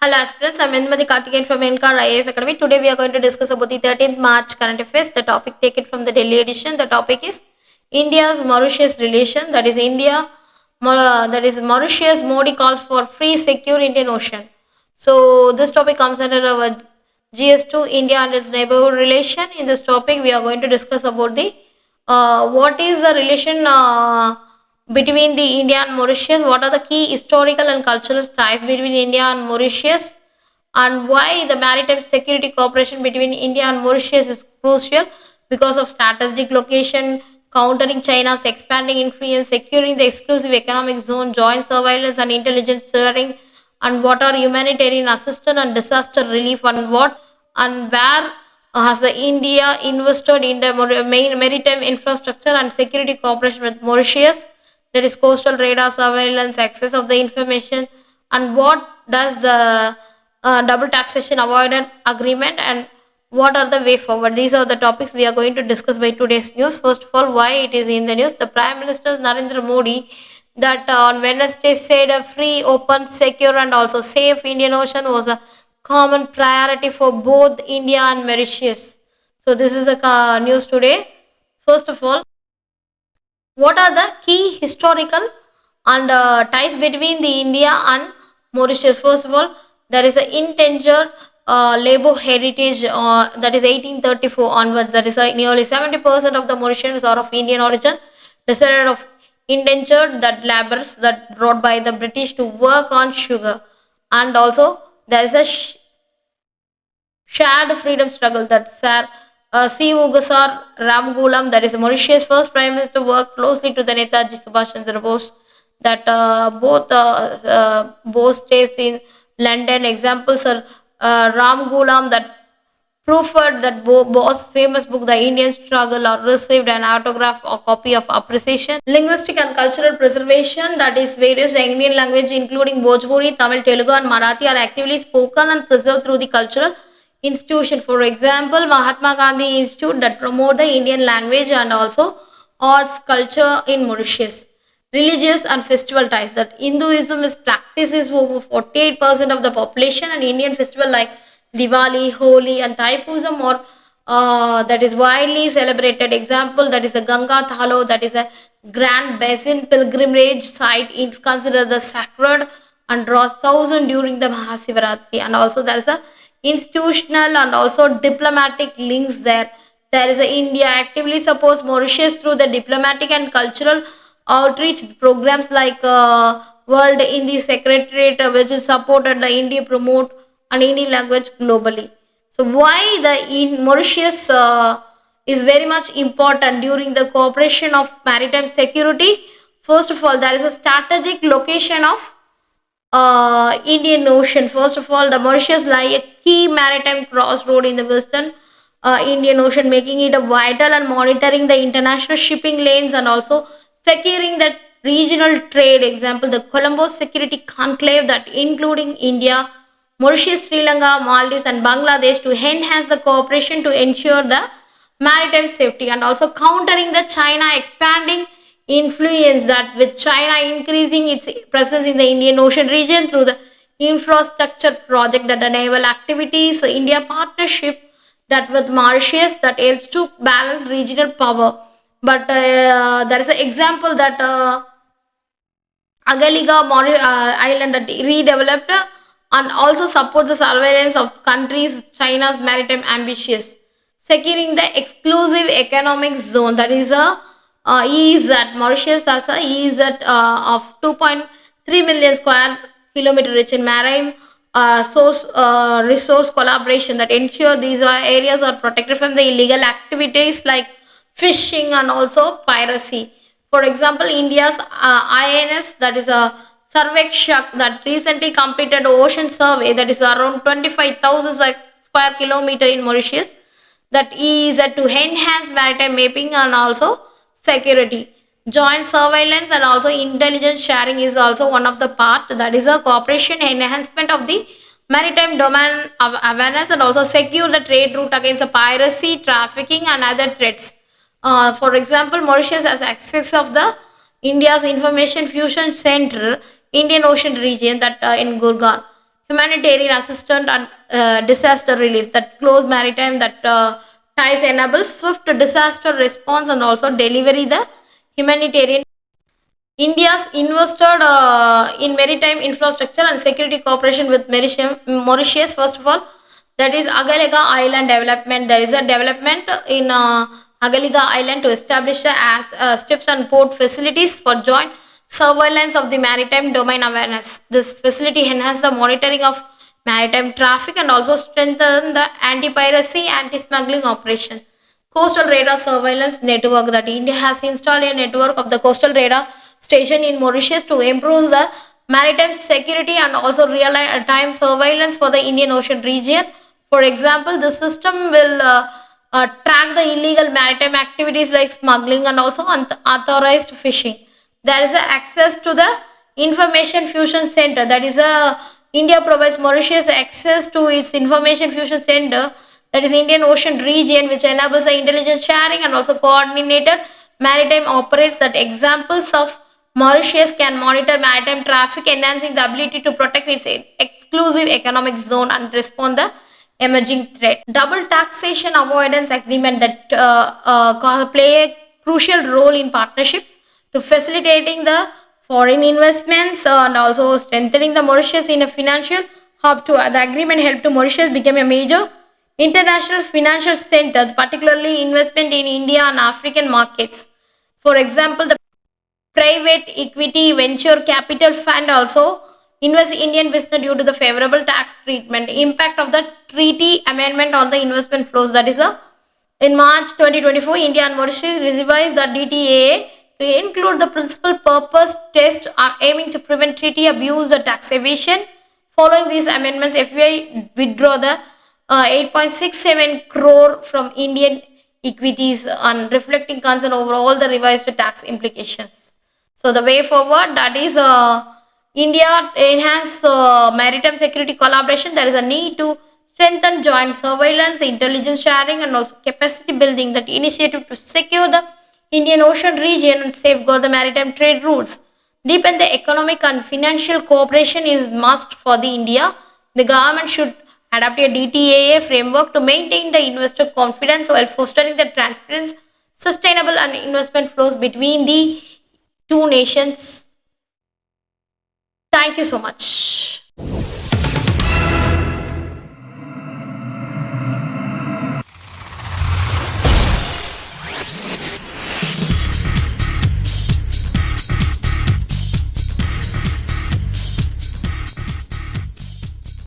Hello aspirants, I'm Indumati Karthikeyan from NCAR IAS Academy. Today we are going to discuss about the 13th March current affairs. The topic taken from the Delhi edition. The topic is India's Mauritius relation. That is Mauritius Modi calls for free, secure Indian Ocean. So this topic comes under our GS2 India and its neighborhood relation. In this topic, we are going to discuss about the what is the relation between the India and Mauritius. What are the key historical and cultural ties between India and Mauritius, and why the maritime security cooperation between India and Mauritius is crucial because of strategic location, countering China's expanding influence, securing the exclusive economic zone, joint surveillance and intelligence sharing, and what are humanitarian assistance and disaster relief, and what and where has the India invested in the main maritime infrastructure and security cooperation with Mauritius, that is coastal radar surveillance, access of the information, and what does the double taxation avoidance agreement, and what are the way forward. These are the topics we are going to discuss by today's news. First of all, why it is in the news. The Prime Minister Narendra Modi that on Wednesday said a free, open, secure and also safe Indian Ocean was a common priority for both India and Mauritius. So this is a news today. First of all, what are the key historical and ties between the India and Mauritius? First of all, there is the endangered labor heritage, that is 1834 onwards. That is nearly 70% of the Mauritians are of Indian origin, descended of indentured that laborers that brought by the British to work on sugar, and also there is a shared freedom struggle that Sir C. Ugasar Ramgulam, that is Mauritius' first Prime Minister, worked closely to the Netaji Subhash Chandra Bose, that both stays in London. Examples are Ram Ghulam, that proofread that Bose's famous book, The Indian Struggle, or received an autograph or copy of appreciation. Linguistic and cultural preservation, that is various Indian language including Bhojpuri, Tamil, Telugu and Marathi are actively spoken and preserved through the cultural institution. For example, Mahatma Gandhi Institute that promote the Indian language and also arts culture in Mauritius. Religious and festival ties, that Hinduism is practices over 48% of the population, and Indian festival like Diwali, Holi and Thaipusam or that is widely celebrated. Example, that is a Ganga Thalo, that is a grand basin pilgrimage site. It's considered the sacred and draws thousand during the Mahasivaratri. And also there is a institutional and also diplomatic links there. There is a India actively supports Mauritius through the diplomatic and cultural outreach programs like World Indie Secretariat, which is supported the India promote and Indian language globally. So why the in Mauritius is very much important during the cooperation of maritime security? First of all, there is a strategic location of Indian Ocean. First of all, the Mauritius lie a key maritime crossroad in the western Indian Ocean, making it a vital and monitoring the international shipping lanes and also securing that regional trade. Example, the Colombo Security Conclave that including India, Mauritius, Sri Lanka, Maldives and Bangladesh to enhance the cooperation to ensure the maritime safety, and also countering the China expanding influence, that with China increasing its presence in the Indian Ocean region through the infrastructure project, that the naval activities, India partnership that with Mauritius that helps to balance regional power. But there is an example that Agaliga island that redeveloped and also supports the surveillance of countries China's maritime ambitions, securing the exclusive economic zone, that is a EEZ. Mauritius has a EEZ of 2.3 million square kilometer rich in marine source resource collaboration that ensure these areas are protected from the illegal activities like fishing and also piracy. For example, India's INS, that is a Sarvekshak, that recently completed ocean survey that is around 25,000 square kilometer in Mauritius, that is to enhance maritime mapping and also security. Joint surveillance and also intelligence sharing is also one of the part, that is a cooperation enhancement of the maritime domain awareness and also secure the trade route against the piracy, trafficking and other threats. For example, Mauritius has access of the India's Information Fusion Center, Indian Ocean region, that in Gurgaon. humanitarian assistance and disaster relief. That close maritime that ties enables swift disaster response and also delivery the humanitarian. India's invested in maritime infrastructure and security cooperation with Mauritius. First of all, that is Agalega Island development. There is a development in Agalega Island to establish strips and port facilities for joint surveillance of the maritime domain awareness. This facility enhances the monitoring of maritime traffic and also strengthen the anti-piracy, anti-smuggling operation. Coastal radar surveillance network, that India has installed a network of the coastal radar station in Mauritius to improve the maritime security and also real-time surveillance for the Indian Ocean region. For example, the system will track the illegal maritime activities like smuggling and also unauthorized fishing. There is access to the information fusion center, that is a India provides Mauritius access to its information fusion center, that is Indian Ocean region, which enables the intelligence sharing and also coordinated maritime operates. That examples of Mauritius can monitor maritime traffic, enhancing the ability to protect its exclusive economic zone and respond the emerging threat. Double taxation avoidance agreement that play a crucial role in partnership to facilitating the foreign investments and also strengthening the Mauritius in a financial hub. To the agreement helped to Mauritius become a major international financial center, particularly investment in India and African markets. For example, the private equity venture capital fund also invest Indian business due to the favorable tax treatment. Impact of the treaty amendment on the investment flows, that is a in March 2024, India and Mauritius revised the DTAA to include the principal purpose test aiming to prevent treaty abuse or tax evasion. Following these amendments, FBI withdraw the 8.67 crore from Indian equities and reflecting concern over all the revised tax implications. So the way forward, that is India enhance maritime security collaboration. There is a need to strengthen joint surveillance, intelligence sharing, and also capacity building. That initiative to secure the Indian Ocean region and safeguard the maritime trade routes. Deepen the economic and financial cooperation is must for the India. The government should adopt a DTAA framework to maintain the investor confidence while fostering the transparent, sustainable, and investment flows between the two nations. Thank you so much.